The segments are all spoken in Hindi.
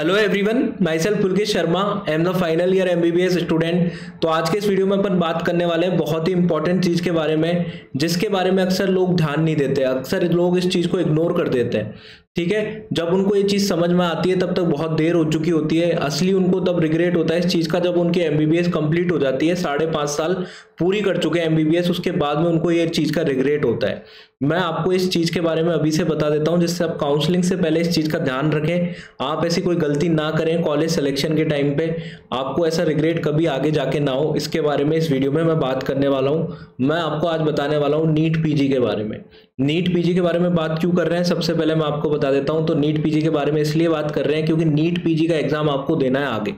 Hello everyone, my self Pulkesh Sharma, I am the final year MBBS student. तो आज के इस वीडियो में अपन बात करने वाले हैं बहुत ही इंपॉर्टेंट चीज़ के बारे में, जिसके बारे में अक्सर लोग ध्यान नहीं देते, अक्सर लोग इस चीज़ को इग्नोर कर देते हैं। ठीक है, जब उनको ये चीज़ समझ में आती है तब तक बहुत देर हो चुकी होती है। असली उनको तब रिग्रेट होता है इस चीज़ का जब उनकी एमबीबीएस कंप्लीट हो जाती है, 5.5 साल पूरी कर चुके हैं एमबीबीएस, उसके बाद में उनको ये चीज़ का रिग्रेट होता है। मैं आपको इस चीज़ के बारे में अभी से बता देता हूं, जिससे आप काउंसलिंग से पहले इस चीज़ का ध्यान रखें, आप ऐसी कोई गलती ना करें कॉलेज सिलेक्शन के टाइम पे, आपको ऐसा रिग्रेट कभी आगे जाके ना हो। इसके बारे में इस वीडियो में मैं बात करने वाला हूं। मैं आपको आज बताने वाला हूं नीट पीजी के बारे में। नीट पीजी के बारे में बात क्यों कर रहे हैं, सबसे पहले मैं आपको बता देता हूं। तो नीट पीजी के बारे में इसलिए बात कर रहे हैं क्योंकि नीट पीजी का एग्जाम आपको देना है आगे।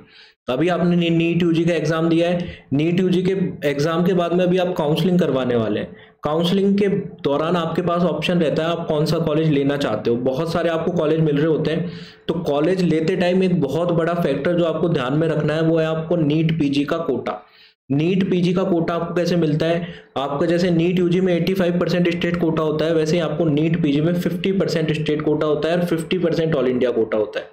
अभी आपने नीट यूजी का एग्जाम दिया है, नीट यूजी के एग्जाम के बाद में अभी आप काउंसलिंग करवाने वाले हैं। काउंसलिंग के दौरान आपके पास ऑप्शन रहता है आप कौन सा कॉलेज लेना चाहते हो। बहुत सारे आपको कॉलेज मिल रहे होते हैं। तो कॉलेज लेते टाइम एक बहुत बड़ा फैक्टर जो आपको ध्यान में रखना है वो है आपको नीट पीजी का कोटा। नीट पीजी का कोटा आपको कैसे मिलता है, आपका जैसे नीट यूजी में 85% स्टेट कोटा होता है, वैसे ही आपको नीट पीजी में 50% स्टेट कोटा होता है और 50% ऑल इंडिया कोटा होता है।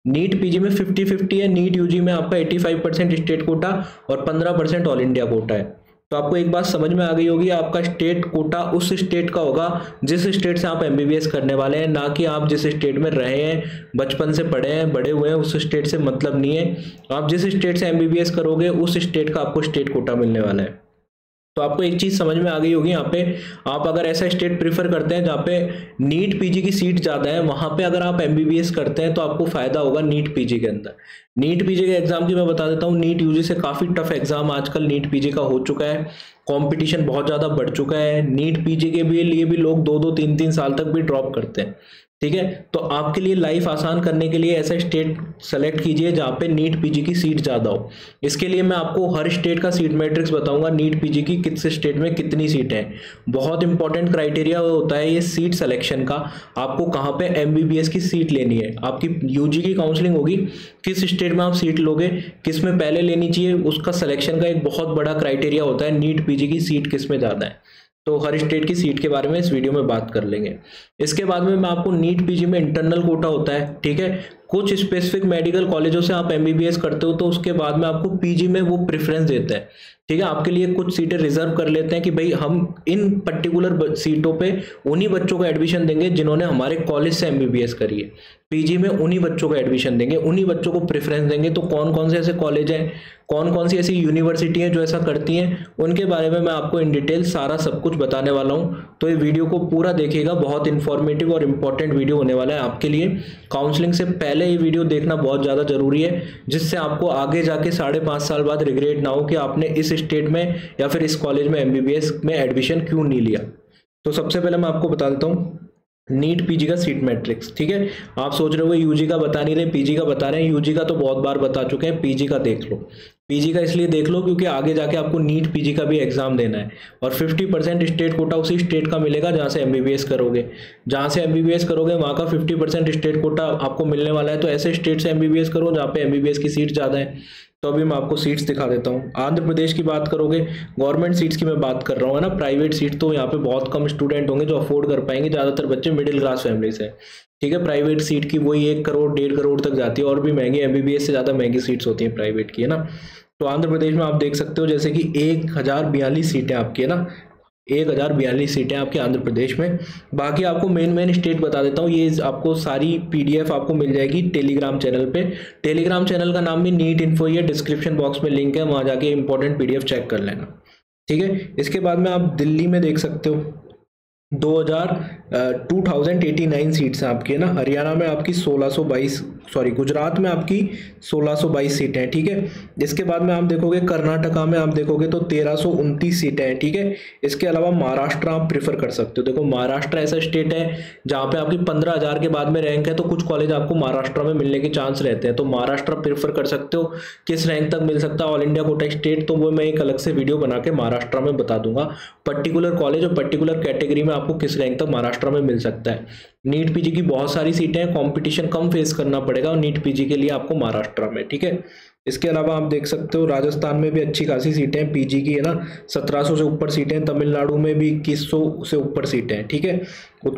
नीट पीजी में 50-50 है, नीट यूजी में आपका 85% स्टेट कोटा और 15% ऑल इंडिया कोटा है। तो आपको एक बात समझ में आ गई होगी, आपका स्टेट कोटा उस स्टेट का होगा जिस स्टेट से आप एमबीबीएस करने वाले हैं, ना कि आप जिस स्टेट में रहे हैं, बचपन से पढ़े हैं, बड़े हुए हैं, उस स्टेट से मतलब नहीं है। आप जिस स्टेट से एमबीबीएस करोगे उस स्टेट का आपको स्टेट कोटा मिलने वाला है। तो आपको एक चीज समझ में आ गई होगी, यहाँ पे आप अगर ऐसा स्टेट प्रीफर करते हैं जहाँ पे नीट पीजी की सीट ज्यादा है, वहां पे अगर आप एमबीबीएस करते हैं तो आपको फायदा होगा नीट पीजी के अंदर। नीट पीजी के एग्जाम की मैं बता देता हूँ, नीट यूजी से काफी टफ एग्जाम आजकल नीट पीजी का हो चुका है, कंपटीशन बहुत ज्यादा बढ़ चुका है। नीट पीजी के लिए भी लोग 2-2, 3-3 साल तक भी ड्रॉप करते हैं। ठीक है, तो आपके लिए लाइफ आसान करने के लिए ऐसा स्टेट सेलेक्ट कीजिए जहाँ पे नीट पीजी की सीट ज़्यादा हो। इसके लिए मैं आपको हर स्टेट का सीट मैट्रिक्स बताऊंगा, नीट पीजी की किस स्टेट में कितनी सीटें हैं। बहुत इंपॉर्टेंट क्राइटेरिया होता है ये सीट सिलेक्शन का, आपको कहाँ पे एमबीबीएस की सीट लेनी है। आपकी यूजी की काउंसलिंग होगी, किस स्टेट में आप सीट लोगे, किस में पहले लेनी चाहिए, उसका सिलेक्शन का एक बहुत बड़ा क्राइटेरिया होता है नीट पीजी की सीट किस में ज़्यादा है। तो हर स्टेट की सीट के बारे में इस वीडियो में बात कर लेंगे। इसके बाद में मैं आपको नीट पीजी में इंटरनल कोटा होता है। ठीक है, कुछ स्पेसिफिक मेडिकल कॉलेजों से आप एमबीबीएस करते हो तो उसके बाद में आपको पीजी में वो प्रेफरेंस देते हैं। ठीक है, आपके लिए कुछ सीटें रिजर्व कर लेते हैं कि भाई हम इन पर्टिकुलर सीटों पे उन्हीं बच्चों को एडमिशन देंगे जिन्होंने हमारे कॉलेज से एमबीबीएस करी है। पीजी में उन्हीं बच्चों को एडमिशन देंगे, उन्हीं बच्चों को प्रेफरेंस देंगे। तो कौन कौन से ऐसे कॉलेज हैं, कौन कौन सी ऐसी यूनिवर्सिटी हैं जो ऐसा करती हैं, उनके बारे में मैं आपको इन डिटेल सारा सब कुछ बताने वाला हूं। तो ये वीडियो को पूरा देखिएगा, बहुत इंफॉर्मेटिव और इंपॉर्टेंट वीडियो होने वाला है आपके लिए। काउंसलिंग से पहले ये वीडियो देखना बहुत ज़्यादा जरूरी है, जिससे आपको आगे जाके 5.5 साल बाद रिग्रेट ना हो कि आपने इस स्टेट में या फिर इस कॉलेज में एमबीबीएस में एडमिशन क्यों नहीं लिया। तो सबसे पहले मैं आपको बता देता हूँ नीट पीजी का सीट मैट्रिक्स। ठीक है, आप सोच रहे हो यूजी का बता नहीं रहे, पीजी का बता रहे हैं। यूजी का तो बहुत बार बता चुके हैं, पीजी का देख लो। पीजी का इसलिए देख लो क्योंकि आगे जाके आपको नीट पीजी का भी एग्जाम देना है और 50% स्टेट कोटा उसी स्टेट का मिलेगा जहाँ से एमबीबीएस करोगे। जहाँ से एमबीबीएस करोगे वहाँ का 50% स्टेट कोटा आपको मिलने वाला है। तो ऐसे स्टेट से एमबीबीएस करो जहाँ पे एमबीबीएस की सीट ज़्यादा है। तो अभी मैं आपको सीट्स दिखा देता हूँ। आंध्र प्रदेश की बात करोगे, गवर्नमेंट सीट्स की मैं बात कर रहा हूँ, है ना। प्राइवेट सीट तो यहाँ पे बहुत कम स्टूडेंट होंगे जो अफोर्ड कर पाएंगे, ज़्यादातर बच्चे मिडिल क्लास फैमिली से। ठीक है, प्राइवेट सीट की वही 1 करोड़ 1.5 करोड़ तक जाती है, और भी महंगी, एमबीबीएस से ज़्यादा महंगी सीट्स होती हैं प्राइवेट की, है ना। तो आंध्र प्रदेश में आप देख सकते हो जैसे कि 1042 सीटें आपकी, है ना। 1042 सीटें आपके आंध्र प्रदेश में। बाकी आपको मेन स्टेट बता देता हूँ, ये आपको सारी पीडीएफ आपको मिल जाएगी टेलीग्राम चैनल पे। टेलीग्राम चैनल का नाम भी नीट इन्फो ही है, डिस्क्रिप्शन बॉक्स में लिंक है, वहाँ जाके इंपॉर्टेंट पीडीएफ चेक कर लेना। ठीक है, इसके बाद में आप दिल्ली में देख सकते हो 2089 सीट्स हैं आपकी, है ना। हरियाणा में आपकी 1622, सॉरी गुजरात में आपकी 1622 सीटें हैं। ठीक है, इसके बाद में आप देखोगे कर्नाटका में आप देखोगे तो 1329 सीटें हैं। ठीक है, इसके अलावा महाराष्ट्र आप प्रीफर कर सकते हो। देखो महाराष्ट्र ऐसा स्टेट है जहाँ पे आपकी 15,000 के बाद में रैंक है, तो कुछ कॉलेज आपको महाराष्ट्र में मिलने के चांस रहते हैं। तो महाराष्ट्र प्रीफर कर सकते हो। किस रैंक तक मिल सकता है ऑल इंडिया कोटा स्टेट, तो वो मैं एक अलग से वीडियो बना के महाराष्ट्र में बता दूंगा। पर्टिकुलर कॉलेज और पर्टिकुलर कैटेगरी में आपको किस रैंक तक महाराष्ट्र में मिल सकता है। नीट पीजी की बहुत सारी सीटें हैं, कंपटीशन कम फेस करना पड़ेगा और नीट पीजी के लिए आपको महाराष्ट्र में। ठीक है, इसके अलावा आप देख सकते हो राजस्थान में भी अच्छी खासी सीटें हैं पीजी की, है ना, 1700 से ऊपर सीटें हैं। तमिलनाडु में भी 2100 से ऊपर सीटें हैं, ठीक है।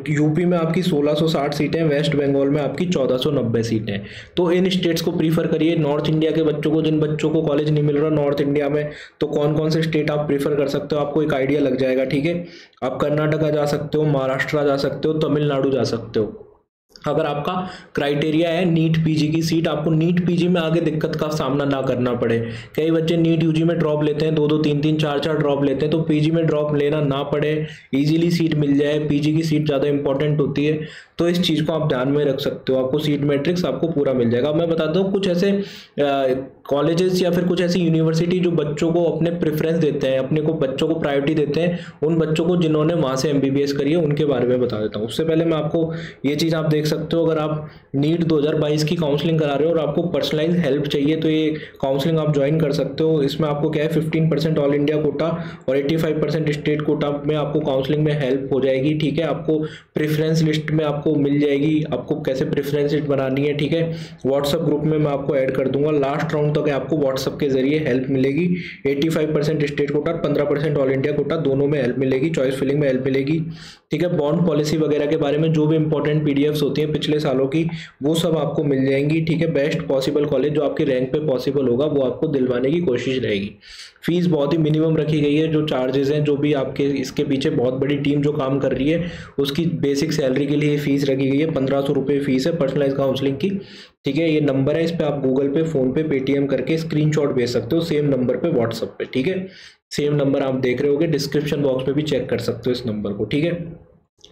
यूपी में आपकी 1660 सीटें हैं, वेस्ट बंगाल में आपकी 1490 सीटें हैं। तो इन स्टेट्स को प्रीफर करिए। नॉर्थ इंडिया के बच्चों को, जिन बच्चों को कॉलेज नहीं मिल रहा नॉर्थ इंडिया में, तो कौन कौन से स्टेट आप प्रीफर कर सकते हो, आपको एक आइडिया लग जाएगा, ठीक है। आप कर्नाटका जा सकते हो, महाराष्ट्र जा सकते हो, तमिलनाडु जा सकते हो। अगर आपका क्राइटेरिया है नीट पीजी की सीट, आपको नीट पीजी में आगे दिक्कत का सामना ना करना पड़े। कई बच्चे नीट यूजी में ड्रॉप लेते हैं, 2-2 3-3 4-4 ड्रॉप लेते हैं, तो पीजी में ड्रॉप लेना ना पड़े, इजीली सीट मिल जाए। पीजी की सीट ज़्यादा इंपॉर्टेंट होती है, तो इस चीज़ को आप ध्यान में रख सकते हो। आपको सीट मैट्रिक्स आपको पूरा मिल जाएगा। मैं बताता हूँ कुछ ऐसे कॉलेजेस या फिर कुछ ऐसी यूनिवर्सिटी जो बच्चों को अपने प्रेफरेंस देते हैं, अपने को बच्चों को प्रायोरिटी देते हैं, उन बच्चों को जिन्होंने वहाँ से एमबीबीएस करी है उनके बारे में बता देता हूँ। उससे पहले मैं आपको ये चीज़ आप देख सकते हो, अगर आप नीट 2022 की काउंसलिंग करा रहे हो और आपको पर्सनलाइज हेल्प चाहिए तो ये काउंसलिंग आप ज्वाइन कर सकते हो। इसमें आपको क्या है 15% ऑल इंडिया कोटा और 85% स्टेट कोटा में आपको काउंसलिंग में हेल्प हो जाएगी, ठीक है। आपको प्रेफरेंस लिस्ट में आपको मिल जाएगी, आपको कैसे प्रेफरेंस लिस्ट बनानी है, ठीक है। व्हाट्सएप ग्रुप में मैं आपको ऐड कर दूंगा। लास्ट राउंड तक आपको व्हाट्सएप के जरिए हेल्प मिलेगी। 85% state quota, 15% all India quota, दोनों में हेल्प मिलेगी। चॉइस फिलिंग में हेल्प मिलेगी, ठीक है। बॉन्ड पॉलिसी वगैरह के बारे में जो भी इंपॉर्टेंट पीडीएफ्स होती हैं पिछले सालों की, वो सब आपको मिल जाएंगी, ठीक है। बेस्ट पॉसिबल कॉलेज जो आपके रैंक पे पॉसिबल होगा वो आपको दिलवाने की कोशिश रहेगी। फीस बहुत ही मिनिमम रखी गई है। जो चार्जेस हैं, जो भी आपके इसके पीछे बहुत बड़ी टीम जो काम कर रही है उसकी बेसिक सैलरी के लिए फीस रखी गई है। 1500 रुपये फीस है पर्सनलाइज काउंसलिंग की, ठीक है। ये नंबर है, इस पर आप गूगल पे, फोन पे, पेटीएम करके स्क्रीनशॉट भेज सकते हो सेम नंबर पे व्हाट्सएप पे, ठीक है। सेम नंबर आप देख रहे होगे, डिस्क्रिप्शन बॉक्स में भी चेक कर सकते हो इस नंबर को, ठीक है।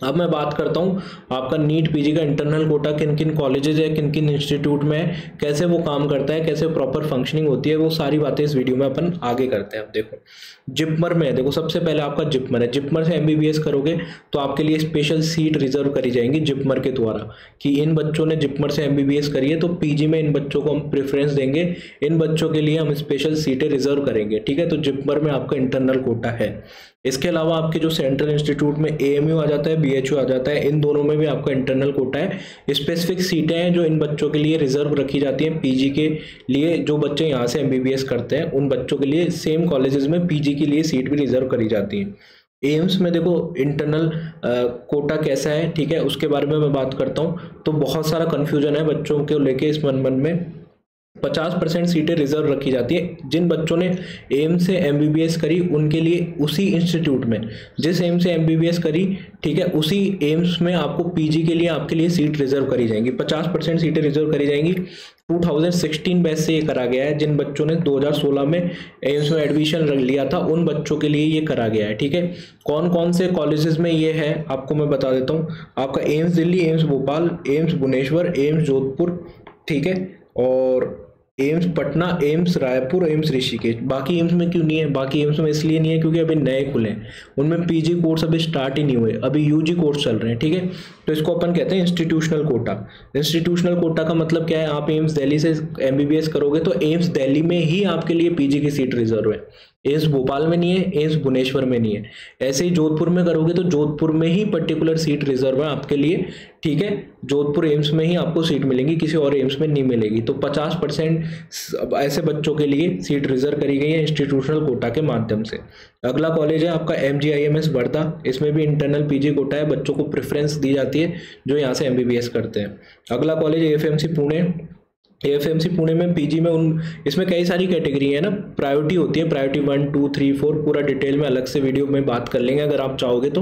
अब मैं बात करता हूँ आपका नीट पीजी का इंटरनल कोटा किन किन कॉलेजेज है, किन किन इंस्टीट्यूट में है, कैसे वो काम करता है, कैसे प्रॉपर फंक्शनिंग होती है, वो सारी बातें इस वीडियो में अपन आगे करते हैं। अब देखो जिपमर में है, देखो सबसे पहले आपका जिपमर है। जिपमर से एमबीबीएस करोगे तो आपके लिए स्पेशल सीट रिजर्व करी जाएंगी जिपमर के द्वारा, कि इन बच्चों ने जिपमर से एमबीबीएस करी है तो पीजी में इन बच्चों को हम प्रेफरेंस देंगे, इन बच्चों के लिए हम स्पेशल सीटें रिजर्व करेंगे, ठीक है। तो जिपमर में आपका इंटरनल कोटा है। इसके अलावा आपके जो सेंट्रल इंस्टीट्यूट में एएमयू आ जाता है, बीएचयू आ जाता है, इन दोनों में भी आपका इंटरनल कोटा है। स्पेसिफिक सीटें हैं जो इन बच्चों के लिए रिजर्व रखी जाती हैं पीजी के लिए। जो बच्चे यहाँ से एमबीबीएस करते हैं उन बच्चों के लिए सेम कॉलेजेस में पीजी के लिए सीट भी रिजर्व करी जाती हैं। एम्स में देखो इंटरनल कोटा कैसा है, ठीक है, उसके बारे में मैं बात करता हूँ। तो बहुत सारा कन्फ्यूजन है बच्चों को लेके इस मन में। 50% सीटें रिजर्व रखी जाती है। जिन बच्चों ने एम्स से एमबीबीएस करी उनके लिए उसी इंस्टीट्यूट में, जिस एम्स से एमबीबीएस करी, ठीक है, उसी एम्स में आपको पीजी के लिए आपके लिए सीट रिजर्व करी जाएंगी। 50% सीटें रिजर्व करी जाएंगी। 2016 बैच से ये करा गया है। जिन बच्चों ने 2016 में एम्स में एडमिशन लिया था उन बच्चों के लिए ये करा गया है, ठीक है। कौन कौन से कॉलेजेस में ये है आपको मैं बता देता हूँ। आपका एम्स दिल्ली, एम्स भोपाल, एम्स भुवनेश्वर, एम्स जोधपुर, ठीक है, और एम्स पटना, एम्स रायपुर, एम्स ऋषिकेश। बाकी एम्स में क्यों नहीं है? बाकी एम्स में इसलिए नहीं है क्योंकि अभी नए खुले हैं, उनमें पीजी कोर्स अभी स्टार्ट ही नहीं हुए, अभी यूजी कोर्स चल रहे हैं, ठीक है। तो इसको अपन कहते हैं इंस्टीट्यूशनल कोटा। इंस्टीट्यूशनल कोटा का मतलब क्या है? आप एम्स दिल्ली से एमबीबीएस करोगे तो एम्स दिल्ली में ही आपके लिए पीजी की सीट रिजर्व है। एम्स भोपाल में नहीं है, एम्स भुवनेश्वर में नहीं है। ऐसे ही जोधपुर में करोगे तो जोधपुर में ही पर्टिकुलर सीट रिजर्व है आपके लिए, ठीक है। जोधपुर एम्स में ही आपको सीट मिलेंगी, किसी और एम्स में नहीं मिलेगी। तो 50% ऐसे बच्चों के लिए सीट रिजर्व करी गई है इंस्टीट्यूशनल कोटा के माध्यम से। अगला कॉलेज है आपका MGIMS वर्धा। इसमें भी इंटरनल पीजी कोटा है, बच्चों को प्रेफरेंस दी जाती है जो यहाँ से एमबीबीएस करते हैं। अगला college AFMC Pune. AFMC Pune में पीजी में इसमें कई सारी कैटेगरी है ना, प्रायोरिटी होती है, प्रायोरिटी 1, 2, 3, 4, पूरा डिटेल में अलग से वीडियो में बात कर लेंगे अगर आप चाहोगे तो।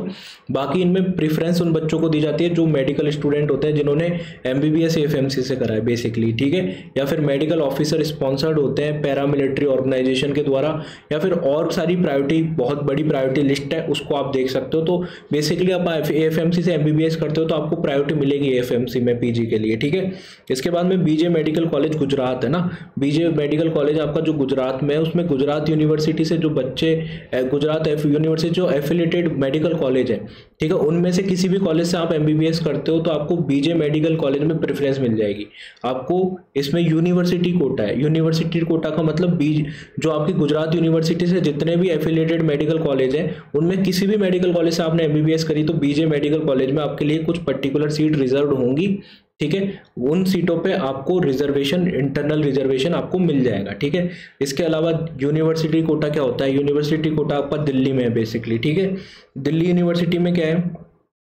बाकी इनमें प्रेफरेंस उन बच्चों को दी जाती है जो मेडिकल स्टूडेंट होते हैं, जिन्होंने MBBS AFMC से करा है बेसिकली, ठीक है, या फिर मेडिकल ऑफिसर स्पॉन्सर्ड होते हैं पैरामिलिट्री ऑर्गेनाइजेशन के द्वारा, या फिर और सारी प्रायोरिटी, बहुत बड़ी प्रायोरिटी लिस्ट है, उसको आप देख सकते हो। तो बेसिकली आप AFMC से MBBS करते हो तो आपको प्रायोरिटी मिलेगी AFMC में पीजी के लिए, ठीक है। इसके बाद में BJ मेडिकल कॉलेज गुजरात है ना, BJ मेडिकल कॉलेज आपका जो गुजरात में है, उसमें गुजरात यूनिवर्सिटी से जो बच्चे, गुजरात यूनिवर्सिटी जो एफिलिएटेड मेडिकल कॉलेज है, ठीक है, उनमें से किसी भी कॉलेज से आप MBBS करते हो तो आपको BJ मेडिकल कॉलेज में प्रेफरेंस मिल जाएगी। आपको इसमें यूनिवर्सिटी कोटा है। यूनिवर्सिटी कोटा का मतलब जो आपकी गुजरात यूनिवर्सिटी से जितने भी एफिलिएटेड मेडिकल कॉलेज हैं उनमें किसी भी मेडिकल कॉलेज से आपने MBBS करी तो BJ मेडिकल कॉलेज में आपके लिए कुछ पर्टिकुलर सीट रिजर्व होंगी, ठीक है, उन सीटों पे आपको रिजर्वेशन, इंटरनल रिजर्वेशन आपको मिल जाएगा। ठीक है, इसके अलावा यूनिवर्सिटी कोटा क्या होता है, यूनिवर्सिटी कोटा आपका दिल्ली में है बेसिकली। ठीक है, दिल्ली यूनिवर्सिटी में क्या है,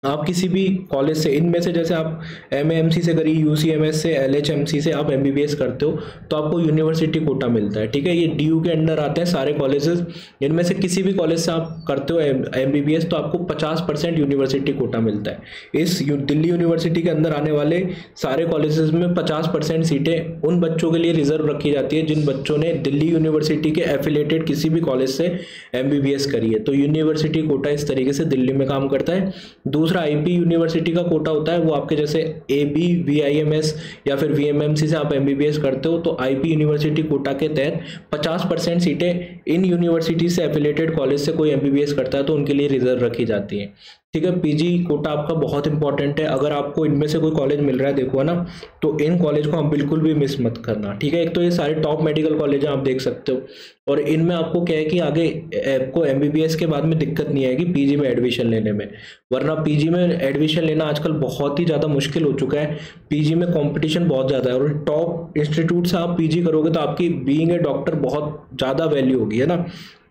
आप किसी भी कॉलेज से, इनमें से जैसे आप एमएएमसी से करी, यूसीएमएस से, एलएचएमसी से आप एमबीबीएस करते हो तो आपको यूनिवर्सिटी कोटा मिलता है। ठीक है, ये डीयू के अंडर आते हैं सारे कॉलेजेस। इनमें से किसी भी कॉलेज से आप करते हो एमबीबीएस तो आपको 50% यूनिवर्सिटी कोटा मिलता है। इस दिल्ली यूनिवर्सिटी के अंदर आने वाले सारे कॉलेजेस में 50% सीटें उन बच्चों के लिए रिजर्व रखी जाती है जिन बच्चों ने दिल्ली यूनिवर्सिटी के एफिलेटेड किसी भी कॉलेज से एमबीबीएस करी है। तो यूनिवर्सिटी कोटा इस तरीके से दिल्ली में काम करता है। दूसरा आईपी यूनिवर्सिटी का कोटा होता है, वो आपके जैसे एबी, वीआईएमएस या फिर वीएमएमसी से आप एमबीबीएस करते हो तो आईपी यूनिवर्सिटी कोटा के तहत 50% सीटें इन यूनिवर्सिटी से एफिलेटेड कॉलेज से कोई एमबीबीएस करता है तो उनके लिए रिजर्व रखी जाती है। ठीक है, पीजी कोटा आपका बहुत इंपॉर्टेंट है। अगर आपको इनमें से कोई कॉलेज मिल रहा है, देखो है ना, तो इन कॉलेज को आप बिल्कुल भी मिस मत करना। ठीक है, एक तो ये सारे टॉप मेडिकल कॉलेज हैं, आप देख सकते हो, और इनमें आपको क्या है कि आगे आपको एमबीबीएस के बाद में दिक्कत नहीं आएगी पीजी में एडमिशन लेने में। वरना पीजी में एडमिशन लेना आजकल बहुत ही ज़्यादा मुश्किल हो चुका है। पीजी में कंपटीशन बहुत ज़्यादा है, और टॉप इंस्टीट्यूट से आप पीजी करोगे तो आपकी बीइंग ए डॉक्टर बहुत ज़्यादा वैल्यू होगी, है ना।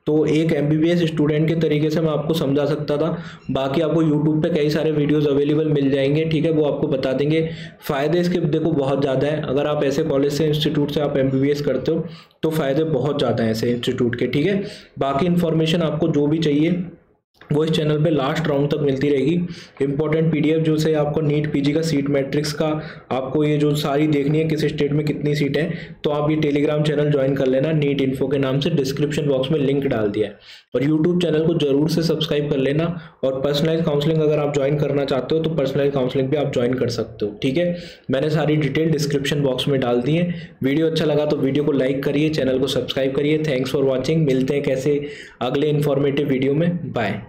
तो एक एमबीबीएस स्टूडेंट के तरीके से मैं आपको समझा सकता था। बाकी आपको यूट्यूब पे कई सारे वीडियोस अवेलेबल मिल जाएंगे। ठीक है, वो आपको बता देंगे। फ़ायदे इसके देखो बहुत ज़्यादा है। अगर आप ऐसे कॉलेज से, इंस्टीट्यूट से आप एमबीबीएस करते हो तो फ़ायदे बहुत ज़्यादा हैं ऐसे इंस्टीट्यूट के। ठीक है, बाकी इन्फॉर्मेशन आपको जो भी चाहिए वो इस चैनल पे लास्ट राउंड तक मिलती रहेगी। इंपॉर्टेंट पीडीएफ जो से आपको नीट पीजी का सीट मैट्रिक्स का आपको ये जो सारी देखनी है किस स्टेट में कितनी सीट है, तो आप ये टेलीग्राम चैनल ज्वाइन कर लेना, नीट इन्फो के नाम से, डिस्क्रिप्शन बॉक्स में लिंक डाल दिया है। और यूट्यूब चैनल को जरूर से सब्सक्राइब कर लेना। और पर्सनलाइज काउंसलिंग अगर आप ज्वाइन करना चाहते हो तो पर्सनलाइज काउंसलिंग भी आप ज्वाइन कर सकते हो। ठीक है, मैंने सारी डिटेल डिस्क्रिप्शन बॉक्स में डाल दी है। वीडियो अच्छा लगा तो वीडियो को लाइक करिए, चैनल को सब्सक्राइब करिए। Thanks for watching. मिलते हैं कैसे अगले इन्फॉर्मेटिव वीडियो में। बाय।